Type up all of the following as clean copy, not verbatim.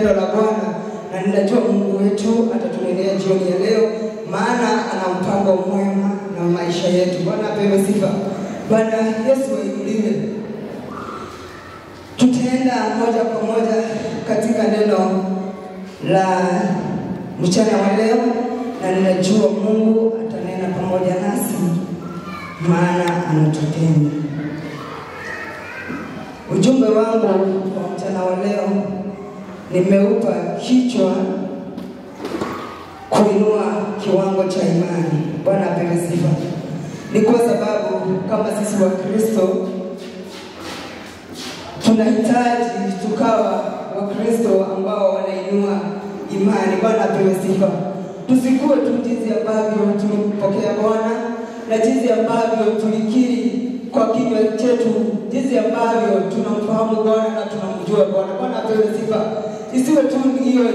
neno la Bwana, na ninajua Mungu wetu atatunenea jioni ya leo, maana ana mpango mwema na maisha yetu. Bwana apewe sifa. Bwana Yesu ainuliwe. Tutaenda moja kwa moja katika neno la mchana wa leo, na ninajua Mungu atanena pamoja nasi, maana anatupenda. Ujumbe wangu kwa mchana wa leo nimeupa kichwa kuinua kiwango cha imani. Bwana apewe sifa. Ni kwa sababu kama sisi wa Kristo tunahitaji tukawa wa Kristo ambao wanainua imani. Bwana apewe sifa. Tusikuwe tu jinsi ambavyo tumpokea Bwana na jinsi ambavyo tulikiri kwa kinywa chetu, jinsi ambavyo tunamfahamu Bwana na tunamjua Bwana. Bwana apewe sifa. Isiwe tu hiyo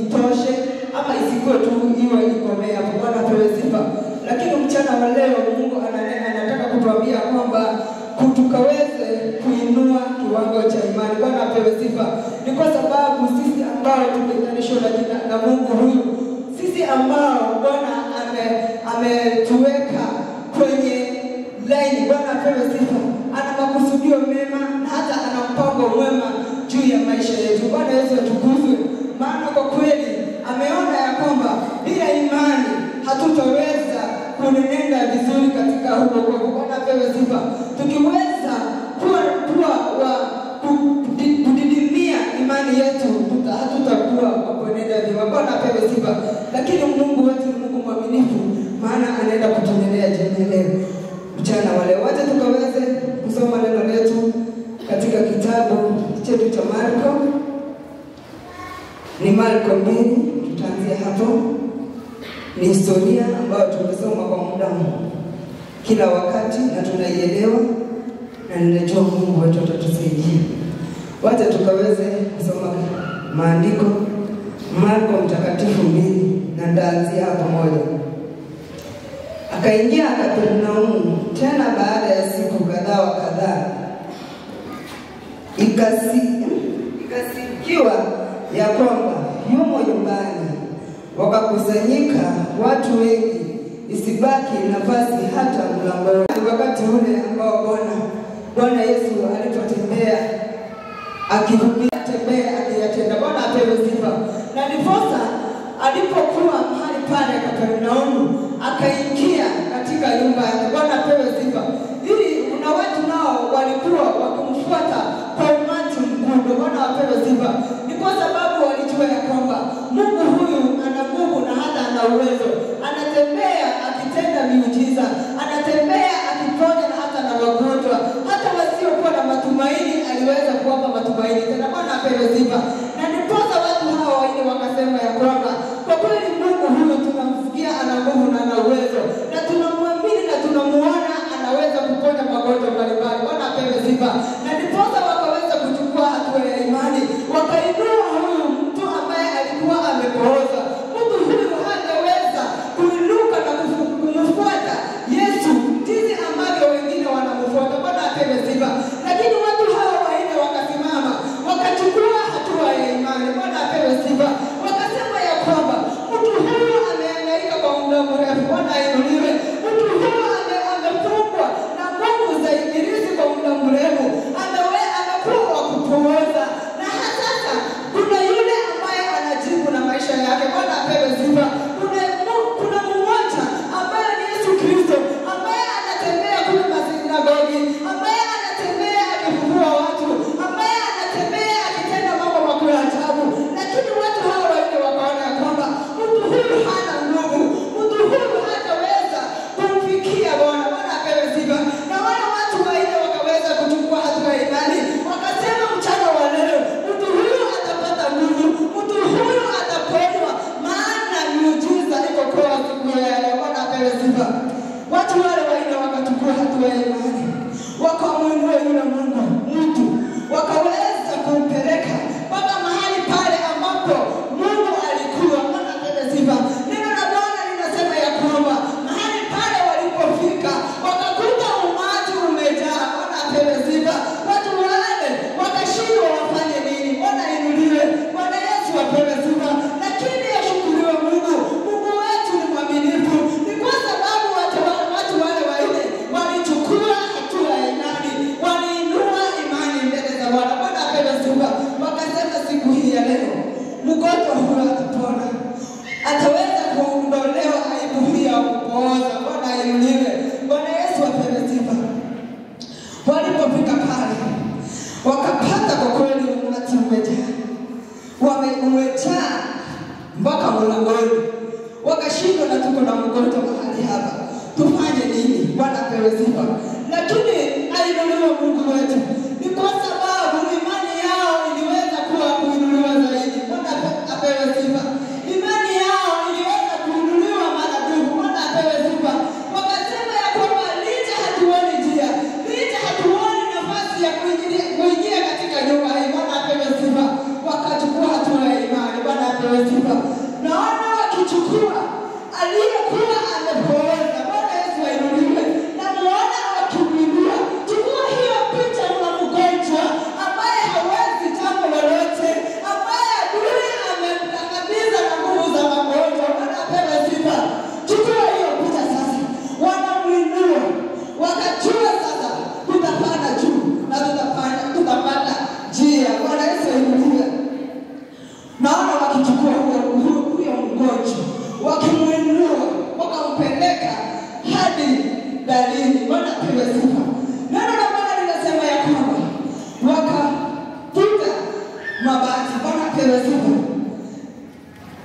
itoshe, ama isikuwe tu hiyo ikomea hapo. Bwana apewe sifa. Lakini mchana wa leo Mungu anataka kutuambia kwamba tukaweze kuinua kiwango cha imani. Bwana apewe sifa. Ni kwa sababu sisi ambao tumeunganishwa na Mungu huyu, sisi ambao Bwana ametuweka kwenye line, Bwana apewe sifa, ana makusudio mema na hata ana mpango mwema juu ya maisha yetu. Bwana Yesu atukuzwe. Maana kwa kweli ameona ya kwamba bila imani hatutaweza kunenenda vizuri katika huko. Bwana apewe sifa. Tukiweza kudidimia imani yetu, hatutakuwa kunenenda vizuri. Bwana apewe sifa. Lakini Mungu wetu ni Mungu mwaminifu, maana anaenda kutunenea jioni leo, mchana wa leo. Wacha tukaweze kusoma neno letu katika kitabu chetu cha Marko. Ni Marko 2, tutaanzia hapo. Ni historia ambayo tumesoma kwa muda kila wakati na tunaielewa, na ninajua Mungu wetu atatusaidia. Wacha tukaweze kusoma maandiko. Marko mtakatifu 2, na ndaanzia hapo moja. Akaingia Kapernaumu tena baada ya siku kadhaa wa kadhaa. Ikasikiwa ya kwamba yumo nyumbani. Wakakusanyika watu wengi, isibaki nafasi hata mlangoni. Wakati ule ambao Bwana Yesu alipotembea akihubiri, akiyatenda. Bwana apewe sifa. Na ndiposa alipokuwa mahali pale Kapernaumu, akaingia katika nyumba yake. Bwana apewe sifa. Ili kuna watu nao walikuwa wakimfuata kwa umati mkubwa. Bwana apewe sifa. Ni kwa sababu walijua ya kwamba Mungu huyu ana nguvu na hata ana uwezo. Anatembea akitenda miujiza, anatembea akiponya na hata na wagonjwa. Hata wasiokuwa na matumaini aliweza kuwapa matumaini tena. Bwana apewe sifa. Na ndiposa watu hao wengine wakasema ya kwamba kwa kweli Mungu huyu tunamsikia ana nguvu na ana uwezo, na tunamwamini na tunamuona anaweza kuponya magonjwa mbalimbali. Bwana apewe sifa. Na ndiposa wakaweza kuchukua hatua ya imani, wakainua huyu mtu ambaye alikuwa amepooza. Mtu huyu hangeweza kuinuka na kumfuata Yesu jinsi ambavyo wengine wanamfuata. Bwana apewe sifa. Lakini watu hao waine wakasimama, wakachukua hatua ya imani. Bwana apewe sifa. Wakasema ya kwamba mtu huyu amehangaika kwa muda mrefu. Bwana ainuliwe. Mtu huyu amefungwa na nguvu za ibilisi kwa muda mrefu, amekuwa wa kupooza, na sasa kuna yule ambaye anajibu na maisha yake. Bwana apewe sifa. Kuna mmoja ambaye ni Yesu Kristo, ambaye anatembea kule masinagogi, ambaye anatembea akifungua watu, ambaye anatembea akitenda mambo makuu ya ajabu. Lakini watu hao wengine wakaona ya kwamba mtu huyu hana nguvu, mtu huyu hataweza kumfikia Bwana. Bwana apewe sifa. Na wale watu wengine wakaweza kuchukua hatua ya imani, wakasema mchana wa Bwana. Bwana apewe sifa. Wakasema siku hii ya leo mgonjwa huyo atapona, ataweza kuondolewa aibu hii ya kupooza. Bwana ainuliwe. Bwana Yesu apewe sifa. Walipofika pale wakapata kwa kweli umati umejaa mpaka mlangoni. Wakashindwa na tuko na mgonjwa mahali hapa, tufanye nini? Bwana apewe sifa. Lakini ainuliwe Mungu wetu, ni kwa sababu imani yao iliweza kuwa kuinuliwa zaidi. Bwana apewe sifa. Imani yao iliweza kuinuliwa maradufu. Bwana apewe sifa. Wakasema ya kwamba licha hatuoni njia, licha hatuoni nafasi ya kuingia katika nyumba hii. Bwana apewe sifa. Wakachukua hatua ya imani. Bwana apewe sifa. Naona wakichukua aliyekuwa amepooza. Bwana Yesu ainuliwe. Na muona wakimwinua. Chukua hiyo picha ya mgonjwa ambaye hawezi jambo lolote, ambaye adui amemkabidhi na nguvu za magonjwa. Bwana apewe sifa. Chukua hiyo picha sasa. Wanamuinua. Wakajua sasa tutapanda juu na tutapata njia. Bwana Yesu ainuliwe. Naona wakichukua huyo mgonjwa, wakimwinua, wakampeleka hadi dalili. Bwana apewe sifa. Neno la Bwana linasema ya kwamba wakafuta mabati. Bwana apewe sifa.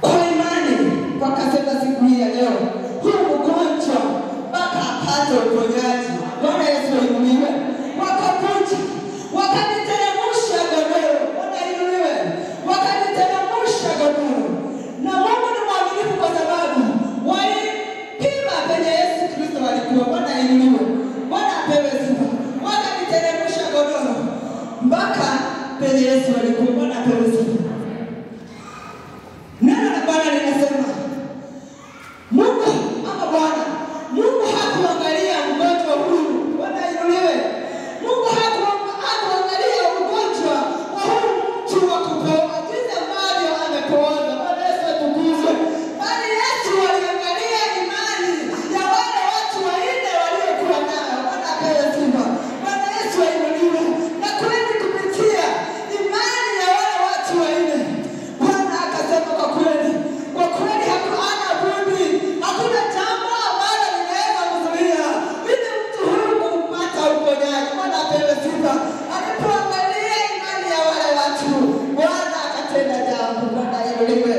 Kwa imani wakasema siku hii ya leo huyu mgonjwa mpaka apate uponyaji. Bwana Yesu ainuliwe. Wakakuja wakaniteremsha godoro. Bwana ainuliwe. Wakaniteremsha godoro. Na Mungu ni mwaminifu kwa sababu walipima penye Yesu Kristo walikuwa. Bwana ainuliwe. Bwana apewe sifa. Wakaniteremsha godoro mpaka penye Yesu walikuwa. Bwana apewe sifa. Neno la Bwana linasema Mungu ama Bwana Mungu hakuangalia mgonjwa huyu. Bwana ainuliwe. Mungu hakuangalia ugonjwa wa huyu mtu wa kupooza, jinsi ambavyo amepooza. Bwana Yesu atukuzwe. Bali Yesu aliangalia imani ya wale watu wanne waliokuwa nayo. Bwana apewe sifa. Bwana Yesu ainuliwe. Na kweli kupitia imani ya wale watu wanne, Bwana akasema kwa kweli hapana budi, hakuna jambo ambalo linaweza kuzuia ili mtu huyu kupata uponyaji. Bwana apewe sifa. Alipoangalia imani ya wale watu, Bwana akatenda jambo. Bwana ainuliwe.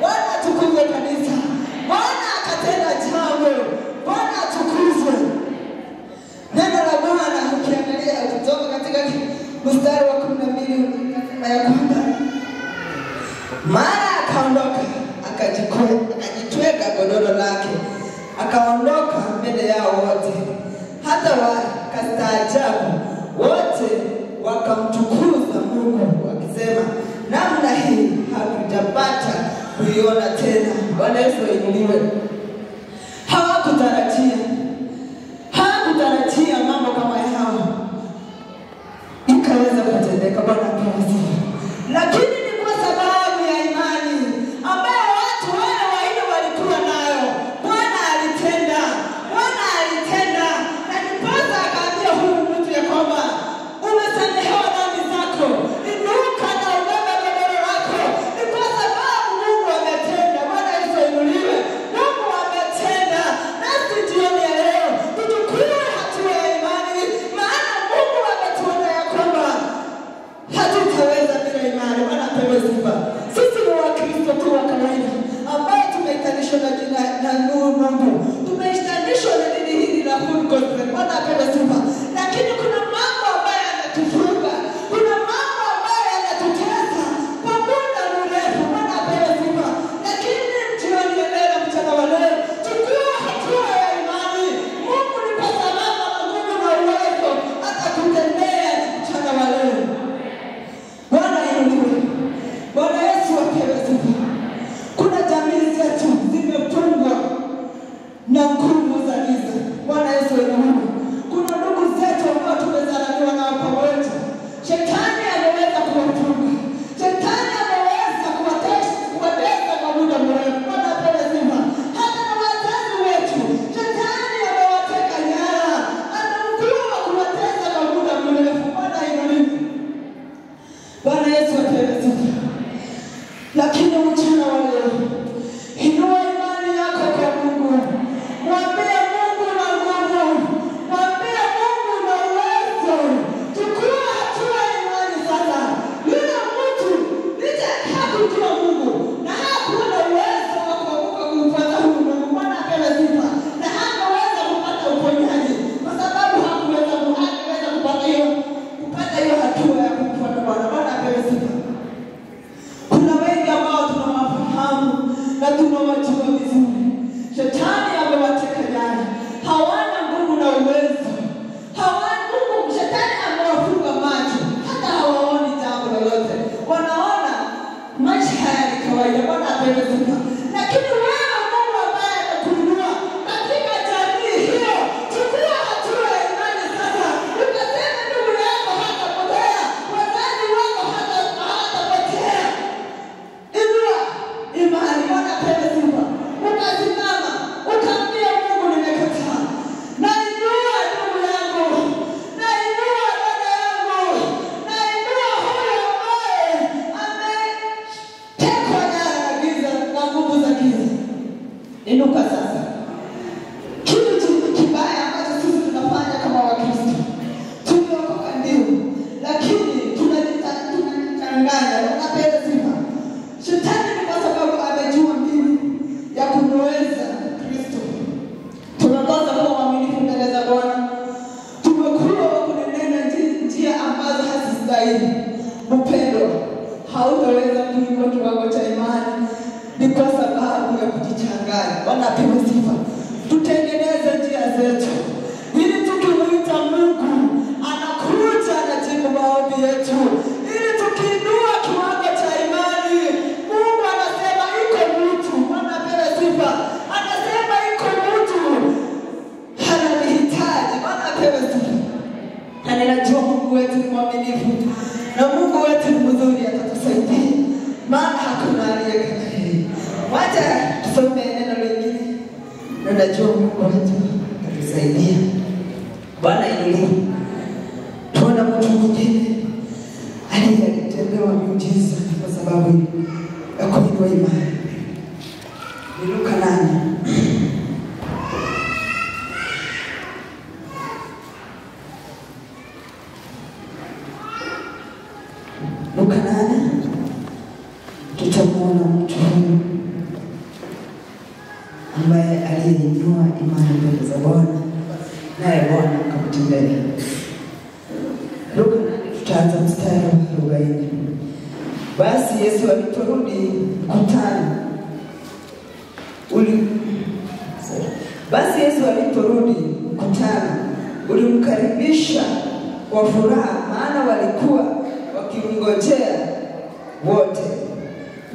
Bwana atukuzwe kanisa. Bwana akatenda jambo. Bwana atukuzwe. Neno la Bwana ukiangalia kutoka katika mstari wa 12 unasema ya kwamba mara akaondoka akajitweka godoro lake, akaondoka mbele yao wote, hata wakastaajabu. Wote wakamtukuza Mungu wakisema, namna hii hatujapata kuiona tena. Bwana Yesu ainuliwe. Hawakutarajia mambo kama haya ikaweza kutendeka. Bwana apewe sifa. Lakini ni kwa sababu ya imani ambayo watu wale wanne walikuwa nayo. Bwana alitenda. Na ndiposa akaambia huyu mtu ya kwamba umesamehewa dhambi zako, inuka na ubebe godoro lako. Ni kwa sababu Mungu ametenda. Bwana Yesu ainuliwe. Mungu ametenda. Nasi jioni ya leo tuchukue hatua ya imani, maana Mungu ametuona ya kwamba hatutaweza bila imani. Bwana apewe sifa. Sisi ni Wakristo tu wa kawaida ambao tumeitanishwa na jina na nuru Mungu. Tumeitanishwa na dini hili la full gospel. Bwana apewe sifa. Lakini kuna mambo ambayo yanatufunga. Kuna mambo ambayo yanatutesa kwa muda mrefu. Bwana apewe sifa. Lakini jioni ya leo, mchana wa leo, chukua hatua ya imani. Mungu ni kwa sababu ana nguvu na uwezo atakutendea mchana wa leo. Bwana ainuliwe. Bwana Yesu Inuka sasa. Kitu kibaya ambacho sisi tunafanya kama Wakristo, tumeokoka ndio, lakini tunajitanganya. Unapenda sifa. Shetani ni kwa sababu amejua mbinu ya kumweza Kristo. Tumekosa kuwa waaminifu mbele za Bwana. Tumekuwa kunenena njia ambazo hazistahili. Upendo hautaweza kuinua kiwango cha imani, ni kwa sababu ya kujichanganya. Wanapewa sifa. Tutengeneze njia zetu ili tukimuita Mungu anakuja anajibu maombi yetu. Ili tukiinua kiwango cha imani, Mungu anasema iko mtu. Wanapewa sifa. Anasema iko mtu ananihitaji. Wanapewa sifa. Na ninajua Mungu wetu ni mwaminifu, na Mungu wetu ni mzuri, atatusaidia. Maana hakuna aliye kama yeye. Wacha tusome neno lingine. Na najua Mungu wetu atatusaidia. Bwana inuliwe. Tuona mtu mwingine aliyetendewa miujiza kwa sababu ya kuinua imani. Ni Luka 8. Luka 8. Tutamuona mtu huyu ambaye aliyeinua imani mbele za Bwana, naye Bwana akamtendea. Luka 8 tutaanza mstari wa 40. Basi Yesu aliporudi mkutano ulimkaribisha kwa furaha, maana walikuwa wakimngojea wote.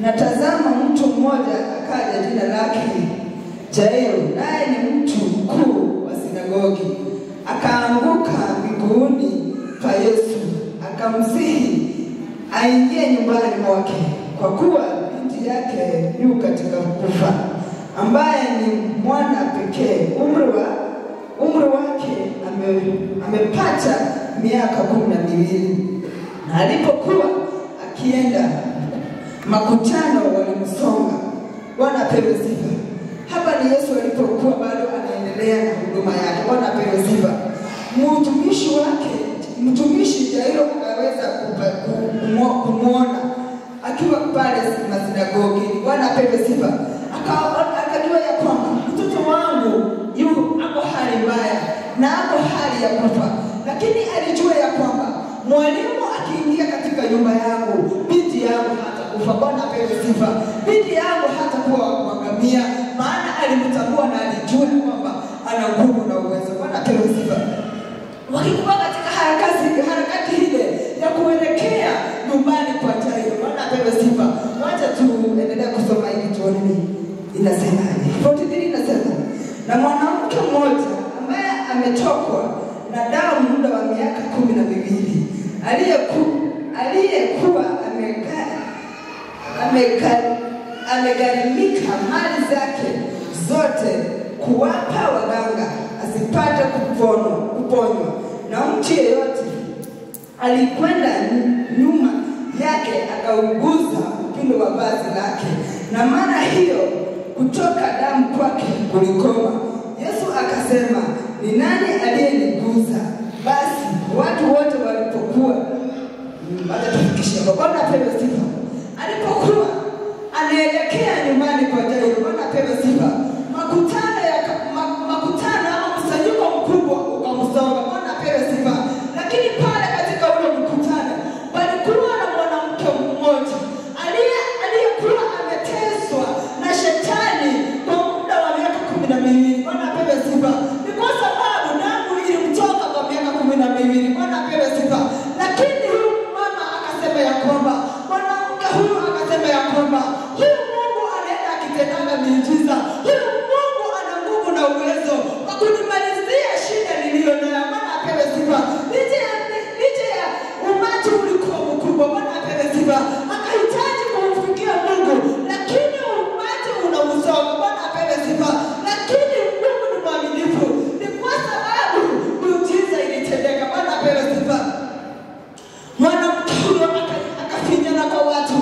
Na tazama, mtu mmoja akaja, jina lake Jairo, naye ni mtu mkuu wa sinagogi. Akaanguka miguuni pa Yesu, akamsihi aingie nyumbani mwake, kwa kuwa binti yake yu katika kufa, ambaye ni mwana pekee. Umri wake amepata miaka 12. Na alipokuwa akienda, makutano walimsonga. Bwana apewe sifa. Hapa ni Yesu alipokuwa bado anaendelea na huduma yake. Bwana apewe sifa. Mtumishi Jairo akaweza kumuona akiwa pale masinagogi. Bwana apewe sifa. Akajua ya kwamba mtoto wangu ako hali mbaya na ako hali ya kufa. Lakini alijua ya kwamba mwalimu akiingia katika nyumba yangu, binti yangu hatakufa. Bwana apewe sifa. Binti yangu hatakuwa kuangamia, maana alimtambua na alijua kwamba ana nguvu na uwezo. Bwana apewe sifa. Wakikuwa katika harakati ile ya kuelekea nyumbani kwa Jairo. Bwana apewe sifa. Wacha tuendelee kusoma hivi tuone inasemaje. 43 inasema, na mwanamke mmoja ambaye ametokwa na damu muda wa miaka 12, aliyekuwa amegharimika mali zake zote kuwapa waganga asipate kuponywa na mtu yeyote, alikwenda nyuma yake akauguza upindo wa vazi lake, na mara hiyo kutoka damu kwake kulikoma. Yesu akasema, ni nani aliyenigusa? Basi watu wote walipokuwa watatufikisha. Bwana apewe sifa. Alipokuwa anaelekea nyumbani kwa Jairo, Bwana apewe sifa, makutano ama mkusanyiko mkubwa ukamsonga. Bwana apewe sifa. Lakini pale katika ule mkutano palikuwa na mwanamke mmoja aliyekuwa ameteswa na shetani kwa muda wa miaka 12. Bwana apewe sifa. Ni kwa sababu damu ilimtoka kwa miaka 12. Bwana apewe sifa. Lakini huyu mama akasema ya kwamba, mwanamke huyu akasema ya kwamba, huyu Mungu anaenda akitendanga miujiza. Huyu Mungu ana nguvu na uwezo wa kunimalizia shida niliyo nayo. Bwana apewe sifa. Licha ya umati ulikuwa mkubwa. Bwana apewe sifa. Akahitaji kumfikia Mungu, lakini umati unamsonga. Bwana apewe sifa. Lakini Mungu ni mwaminifu. Ni kwa sababu miujiza ilitendeka. Bwana apewe sifa. Mwanamke huyo akafinyana kwa watu,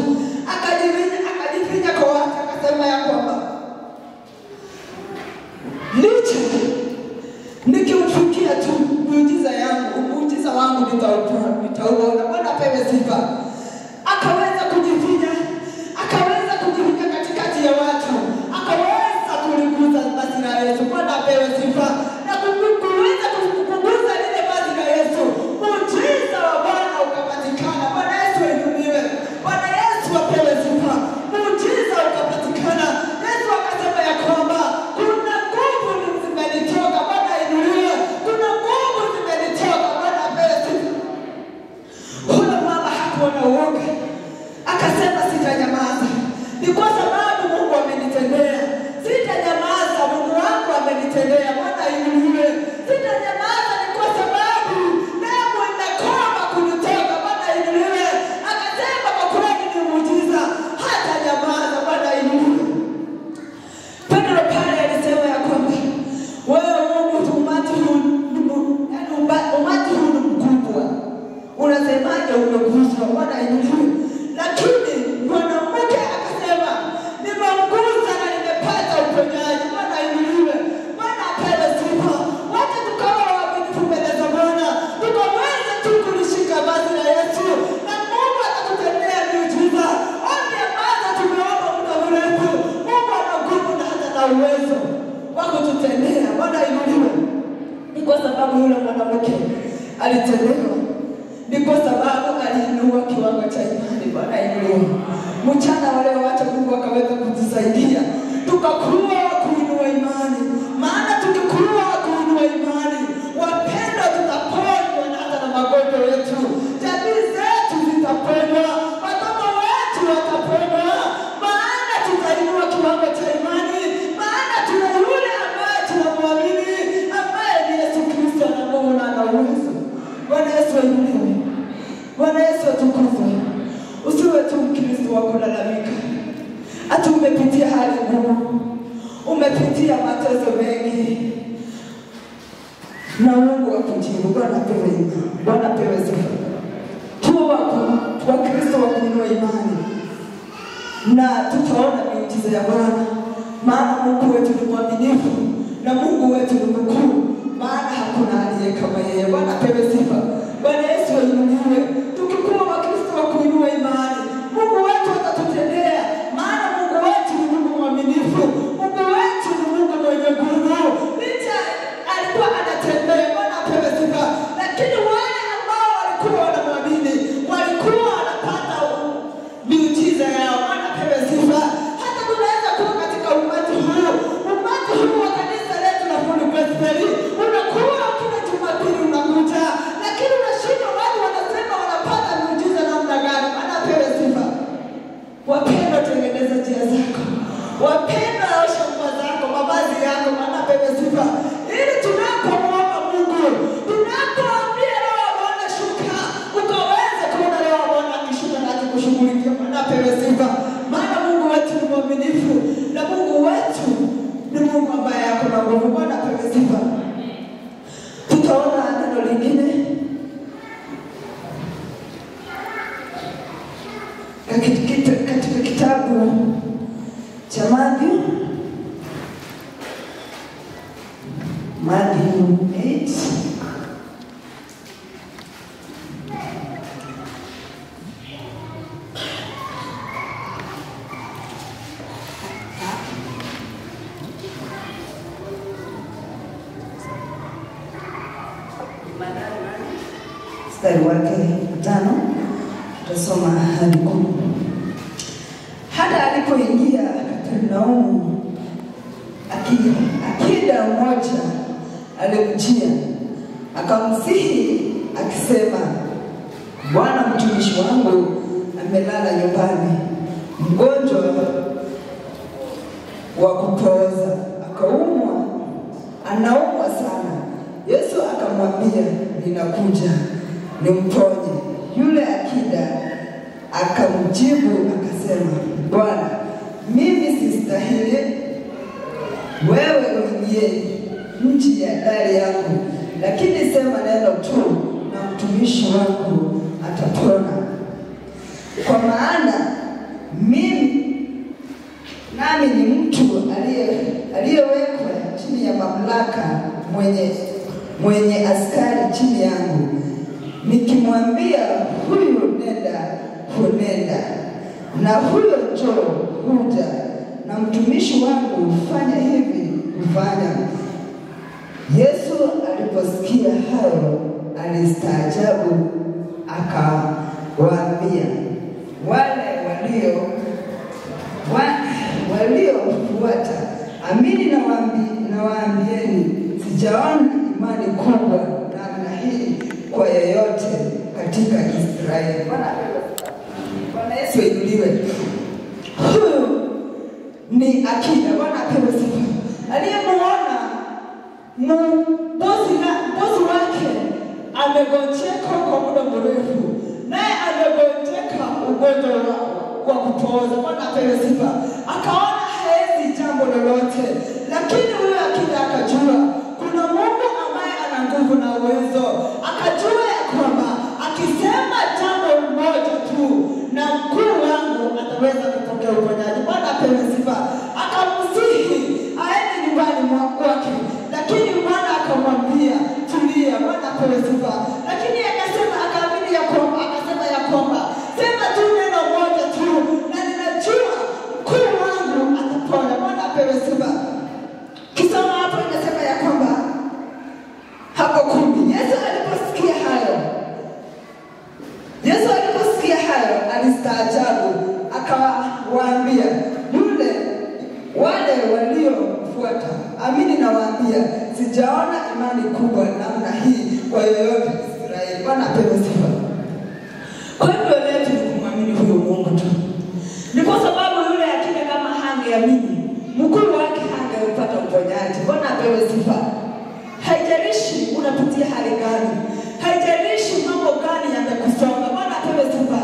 akajifinya kwa watu, akasema ya kwamba apewe sifa. Akaweza kujificha, akaweza kujificha katikati ya watu, akaweza kuliguza basi la Yesu. Bwana apewe sifa. Na kuweza kuguza lile basi la Yesu, muujiza wa Bwana ukapatikana. Bwana Yesu ainuliwe. Bwana Yesu apewe sifa. Muujiza ukapatikana. Yesu akasema ya kwamba kuna nguvu zimenitoka. Bwana ainuliwe. Kuna nguvu zimenitoka. Bwana apewe sifa. Huyo mama hakuona uoga, akasema sitanyamaza. Ni kwa sababu Mungu amenitendea. Sitanyamaza, Mungu wangu amenitendea. Bwana ainuliwe. Sitanyamaza ni kwa sababu damu imekoma kunitoka. Bwana ainuliwe. Akasema kwa kweli ni muujiza, hatanyamaza. Bwana ainuliwe. Petro pale alisema ya kwamba wewe Mungu, umati huu ni mkubwa, unasemaje umeguswa? Bwana ainuliwe. Lakini mwanamke akasema nimemgusa na nimepata uponyaji. Bwana ainuliwe. Bwana apewe sifa. Wacha tukawa waaminifu mbele za Bwana, tukaweza tu kulishika vazi la Yesu na Mungu atakutendea miujiza. Ombi ambazo tumeomba muda mrefu, Mungu ana nguvu na hata na uwezo wa kututendea. Bwana ainuliwe. Ni kwa sababu yule mwanamke alitendewa, ni kwa sababu aliinua kiwango cha imani. Bwana ainuliwe. Mchana wale wacha Mungu akaweza kutusaidia tukakuwa kuinua imani, maana tukikuwa kuinua imani, wapendwa, tutaponywa na hata na magonjwa yetu, jamii zetu zitaponywa, watoto wetu wataponywa, maana tutainua kiwango cha imani, maana tuna yule ambaye tunamwamini, ambaye ni Yesu Kristo, na Mungu na ana uwezo. Bwana Yesu ainuliwe. Bwana Yesu atukuzwe. Usiwe tu Mkristo wa kulalamika. Hata umepitia hali ngumu, umepitia mateso mengi, na Mungu akujibu. Bwana apewe imani. Bwana apewe sifa. Tuwa Kristo wa kuinua imani, na tutaona miujiza ya Bwana, maana Mungu wetu ni mwaminifu na Mungu wetu ni mkuu, maana hakuna aliye kama yeye. Bwana apewe sifa. Bwana Yesu ainuliwe. Tukikuwa Wakristo wa kuinua imani, Mungu wetu atatutendea, maana Mungu wetu ni Mungu mwaminifu. Mungu wetu ni Mungu mwenye nguvu. Licha alikuwa anatembea, Bwana apewe sifa, lakini wale ambao walikuwa wanamwamini walikuwa wanapata miujiza yao. Bwana apewe sifa. Hata tunaweza kuwa katika umati huu wa kanisa letu la Full Gospel, unakuwa kila Jumapili unakuja, lakini unashindwa watu wanasema wanapata miujiza namna gani. Bwana apewe sifa. Wapendwa, tengeneza njia zako. Wapendwa, osha nguo zako, mavazi yako. Bwana apewe sifa. Ili tunapomwomba Mungu, tunapoambia Roho wa Bwana shuka, ukaweze kuona Roho wa Bwana akishuka na kukushughulikia. Bwana apewe sifa. Maana Mungu wetu ni mwaminifu, na Mungu wetu ni Mungu ambaye ako na nguvu. Bwana apewe sifa. Tutaona neno lingine katika kitabu cha Mathayo 8. Mstari wake 5 tutasoma hadi 10. Hata alipoingia Kapernaumu, akida mmoja alimjia, akamsihi akisema, Bwana, mtumishi wangu amelala nyumbani, mgonjwa wa kupooza, anaumwa sana. Yesu akamwambia, ninakuja nimponye. Yule akida akamjibu akasema, Bwana, mimi sistahili wewe uingie nchi ya dari yangu, lakini sema neno tu na mtumishi wangu atapona. Kwa maana nami ni mtu aliyewekwa chini ya mamlaka, mwenye askari chini yangu. Nikimwambia huyu kunenda, na huyo njoo huja, na mtumishi wangu fanya hivi kufanya. Yesu aliposikia hayo alistaajabu, akawaambia wale waliofuata, amini nawaambieni, sijaona imani kubwa namna hii kwa yeyote katika Israeli. Bwana Yesu inuliwe. Huyu ni akida. Bwana apewe sifa. Aliyemuona bosi wake amegonjeka kwa muda mrefu, naye amegonjeka ugonjwa wa kupooza. Bwana apewe sifa. Akaona haezi jambo lolote, lakini huyo akida akajua kuna Mungu ambaye ana nguvu na uwezo. Akajua ya kwamba akisema jambo moja tu na mkuu wangu ataweza kupokea uponyaji. Bwana apewe sifa. Akamsihi aende nyumbani mwake, lakini Bwana akamwambia tulia. Bwana apewe sifa. Lakini akaamini ya kwamba, akasema ya kwamba sema tu neno moja tu na ninajua mkuu wangu atapona. Bwana apewe sifa. Kisoma hapo inasema ya kwamba hapo 10, Yesu aliposikia hayo alistaajabu, akawaambia wale waliofuata, amini nawaambia, sijaona imani kubwa namna hii kwa yoyote Israeli. Bwana apewe sifa. Kwa hivyo leo tukumwamini huyo Mungu tu. Ni kwa sababu yule akida kama hangeamini, mkuu wake hangepata uponyaji. Bwana apewe sifa. Haijalishi unapitia hali gani, haijalishi mambo gani yamekusonga. Bwana apewe sifa.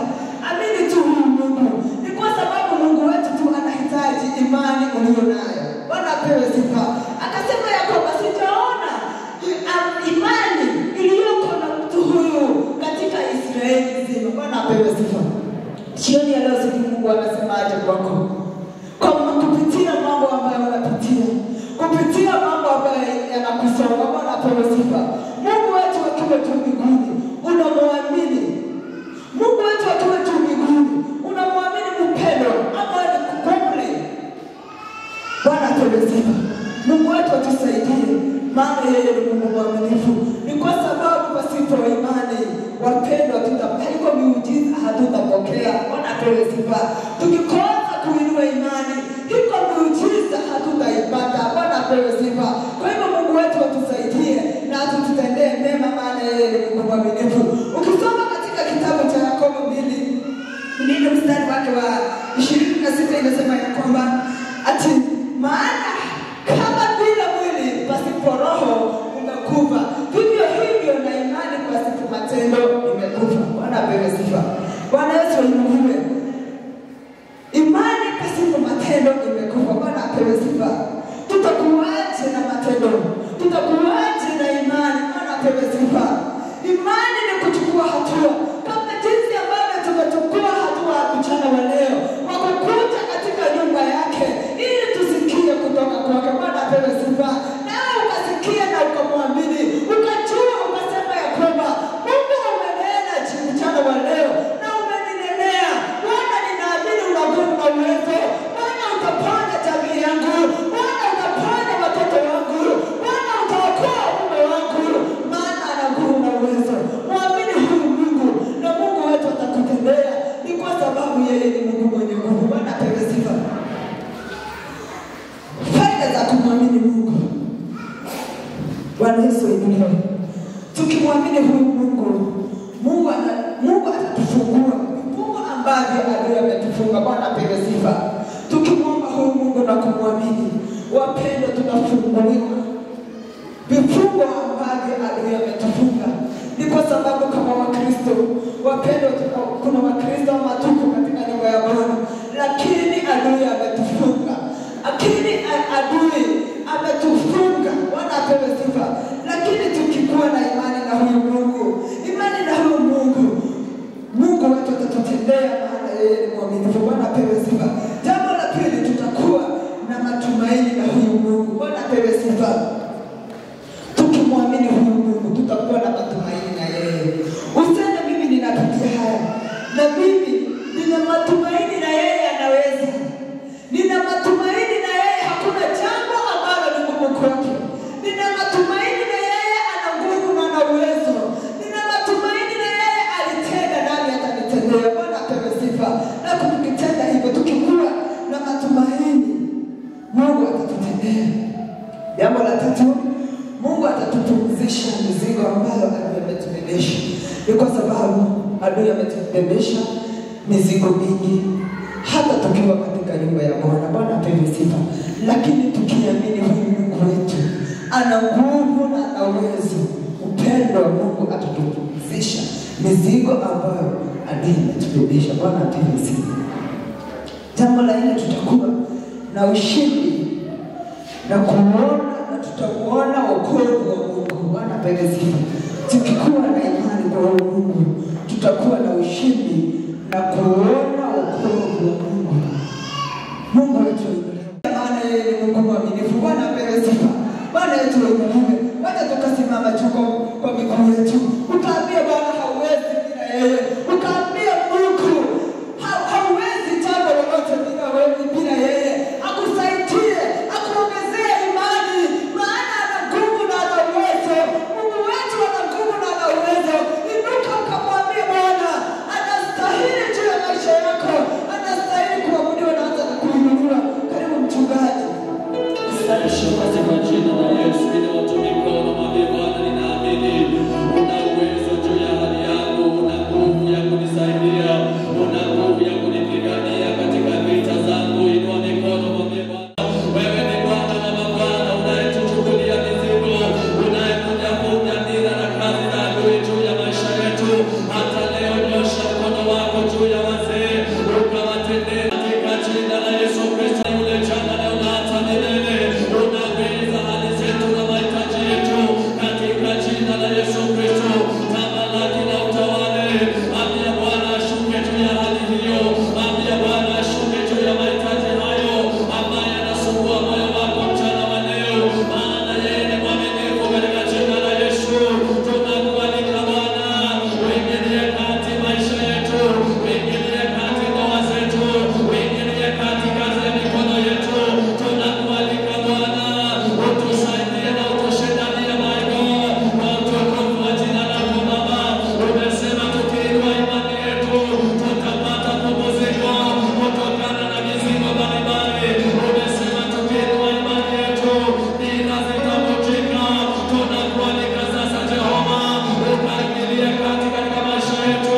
Amini tu huyu Mungu. Ni kwa sababu Mungu wetu tu anahitaji imani ulionayo. Bwana apewe sifa. Akasema ya kwamba sijaona imani iliyoko na mtu huyu katika Israeli nzima. Bwana apewe sifa. Jioni ya leo sisi Mungu anasemaje kwako? Kwa kupitia mambo ambayo unapitia, kupitia mambo ambayo yanakusonga. Bwana apewe sifa. Mungu wetu akiwa tu mbinguni unamwamini. Mungu wetu akiwa tu mbinguni unamwamini mpendo ama ni kukomle. Bwana apewe sifa. Mungu wetu atusaidie, maana yeye ni Mungu mwaminifu. Ni kwa sababu pasipo imani wapendwa tutapelekwa miujiza hatutapokea. Bwana apewe sifa. Tukikosa kuinua imani, hiko miujiza hatutaipata. Bwana apewe sifa. Kwa hivyo Mungu wetu atusaidie na atutendee mema, maana yeye ni Mungu mwaminifu. Ukisoma katika kitabu cha Yakobo 2 mstari wake wa 26 inasema ya kwamba ati maana kama vile mwili pasipo roho umekufa, vivyo hivyo na imani pasipo matendo imekufa. Bwana apewe sifa. Bwana Yesu inuliwe. Imani pasipo matendo imekufa. Bwana apewe sifa. Tutakuaje na matendo? Tutakuaje na imani? Bwana apewe sifa. Imani ni kuchukua hatua, kama jinsi ambavyo tumechukua hatua mchana wa leo kwa kukuja katika nyumba yake ili tusikie kutoka kwake. Bwana apewe sifa. Nawe ukasikia na ukamwamini, ukajua, ukasema ya kwamba Mungu umenena mchana wa leo na umeninenea. Bwana ninaamini una nguvu na uwezo. Bwana utaponya jamii yangu. Bwana utaponya watoto wangu. Bwana utaokoa mume wangu, maana ana nguvu na uwezo. Mwamini huyu Mungu na Mungu wetu atakutendea. Ni kwa sababu yeye ni Mungu mwenye nguvu. Bwana apewe sifa. Faida za kumwamini Mungu. Bwana Yesu inuliwe. Tukimwamini huyu Mungu atatufungua vifungo ambavyo adui ametufunga. Bwana apewe sifa. Tukimwomba huyu Mungu na kumwamini, wapendwa, tutafunguliwa vifungo ambavyo adui ametufunga. Ni kwa sababu kama Wakristo, wapendwa, kuna Wakristo matuko katika nyumba ya Bwana, lakini adui ametufunga. Bwana apewe sifa. Lakini tukikuwa na imani na huyu Mungu, Mungu wetu atatutendea, maana yeye ni mwaminifu. Bwana apewe sifa. Jambo la pili, tutakuwa na matumaini na huyu Mungu. Bwana apewe sifa. Tukimwamini huyu Mungu tutakuwa na matumaini na yeye. Useme mimi ninapitia haya na mimi hata tukitenda hivyo, tukikuwa na matumaini, Mungu atatutendea. Jambo la tatu, Mungu atatupumzisha mizigo ambayo adui ametubebesha. Ni kwa sababu adui ametubebesha mizigo mingi, hata tukiwa katika nyumba ya Bwana. Bwana apewe sifa. Lakini tukiamini huyu Mungu wetu ana nguvu na ana uwezo, upendo wa Mungu atatupumzisha mizigo ambayo adui ametubebesha. Bwana apewe sifa. Jambo la nne, tutakuwa na ushindi na kuona na tutakuona wokovu wa Mungu. Bwana apewe sifa. Tukikuwa na imani kwa Mungu, tutakuwa na ushindi na kuona wokovu wa Mungu. Mungu wetu maana yeye ni Mungu mwaminifu. Bwana apewe sifa. Bwana yetu wewe, wacha tukasimama tuko kwa miguu yetu. Utaambia Bwana hauwezi bila yeye. Ukaambia Mungu hauwezi jambo lolote bila wewe, bila yeye. Akusaidie, akuongezee imani, maana ana nguvu na ana uwezo. Mungu wetu ana nguvu na ana uwezo. Inuka ukamwambia Bwana anastahili juu ya maisha yako. Anastahili kuabudiwa na hata kuinuliwa. Karibu mchungaji. Asante kwa jina la Yesu. Bila watu mikono mwambie Bwana ninaamini una uwezo juu ya hali yangu, una nguvu ya kunisaidia, una nguvu ya kunipigania katika vita zangu. Inua mikono mwambie Bwana, wewe ni Bwana na mabwana, unayetuchukulia mizigo, unayekuja kunyanyira na kazi za adui juu ya maisha yetu. Hata leo nyosha mkono wako juu ya wazee, ukawatendee katika jina la Yesu Kristo. Yule jana leo na hata milele, unaweza hali zetu na mahitaji yetu katika jina la Yesu Kristo. Tamalaki na utawale. Ambia Bwana ashuke juu ya hali hiyo. Ambia Bwana ashuke juu ya mahitaji hayo ambayo yanasumbua moyo wako mchana wa leo, maana yeye ni mwaminifu katika jina la Yesu. Tunakualika Bwana, uingilie kati maisha yetu, uingilie kati ndoa zetu, uingilie kati kazi ya mikono yetu. Tunakualika Bwana, utusaidie na utushindanie Mungu kwa utukufu wa jina lako Baba. Umesema tukiinua imani yetu tutapata pumziko kutokana na mizigo mbalimbali. Umesema tukiinua imani yetu nira zitavunjika. Tunakualika sasa Jehova, ukaingilie kati katika maisha yetu,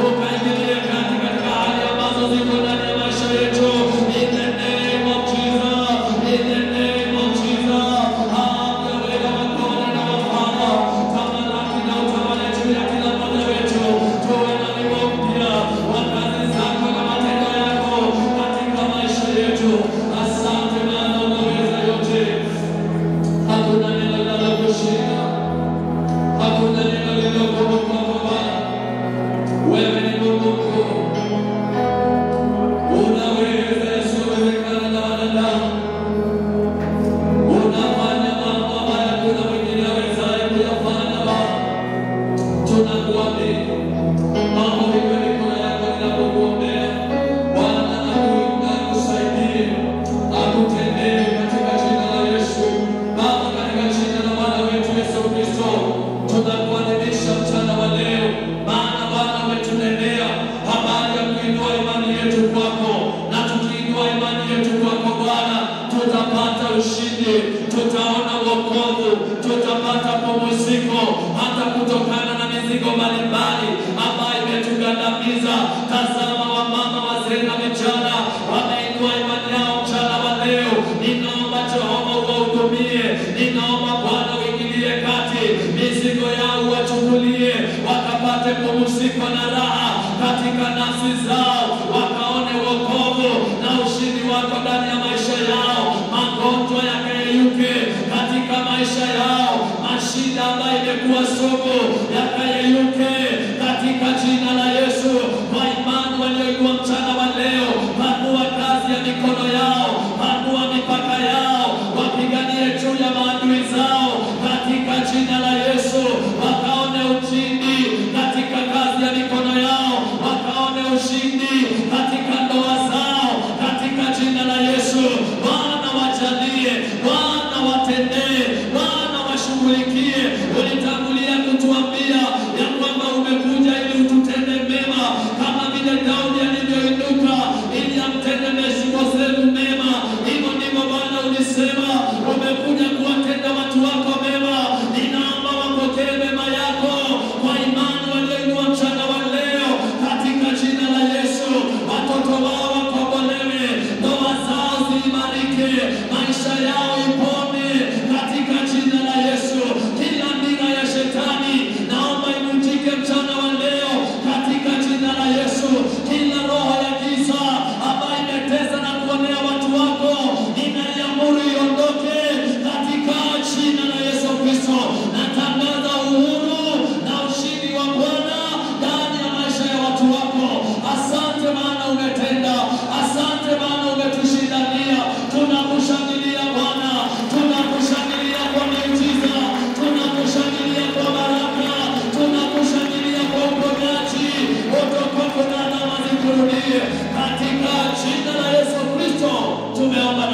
ukaingilie kati katika hali ambazo ziko ndani ya maisha yetu. In the name of Jesus, in the name of Jesus. Have your way our God and our Father. Tamalaki na utawale juu ya kila mmoja wetu. Tuwe na wimbo mpya wa kazi zako na matendo yako katika maisha yetu. Asante maana unaweza yote. Hakuna neno linalokushinda. Hakuna neno lililogumu kwako Bwana. Wewe ni Mungu mkuu. Unaweza yasiyowezekana na wanadamu. Unafanya mambo ambayo hakuna mwingine awezaye kuyafanya Bwana. Tunakuamini. Mambo hivyo mikono yako ninapokuombea Bwana, akusaidie, akutendee katika jina la Yesu. Baba, katika jina la Bwana wetu Yesu Kristo, tunakuadhimisha mchana wa leo, maana Bwana umetutendea habari ya kuinua imani yetu kwako, na tukiinua imani yetu kwako Bwana, tutapata ushindi, tutaona wokovu, tutapata pumziko hata kutokana na mizigo mbalimbali ambayo imetugandamiza. Tazama wamama, wazee na vijana wameinua imani yao mchana wa leo. Ninaomba Jehova uwahudumie, ninaomba Bwana uingilie kati, mizigo yao wachukulie, wakapate pumziko na raha katika nafsi zao, wakaone wokovu na ushindi wako ndani ya maisha yao. Magonjwa yakayeyuke katika maisha yao, mashida ambayo imekuwa sugu yakayeyuke katika jina la Yesu. Kwa imani walioinua mchana wa leo, panua kazi ya mikono yao, panua mipaka yao, wapiganie juu ya maadui zao katika jina la Yesu. Wakaone ushindi katika kazi ya mikono yao, wakaone ushindi katika ndoa zao katika jina la Yesu. Bwana wajalie, Bwana watendee, Bwana washughulikie. Ulitangulia kutuambia ya kwamba umekuja ili ututende mema, kama vile Daudi alivyoinuka katika jina la Yesu Kristo tumeomba.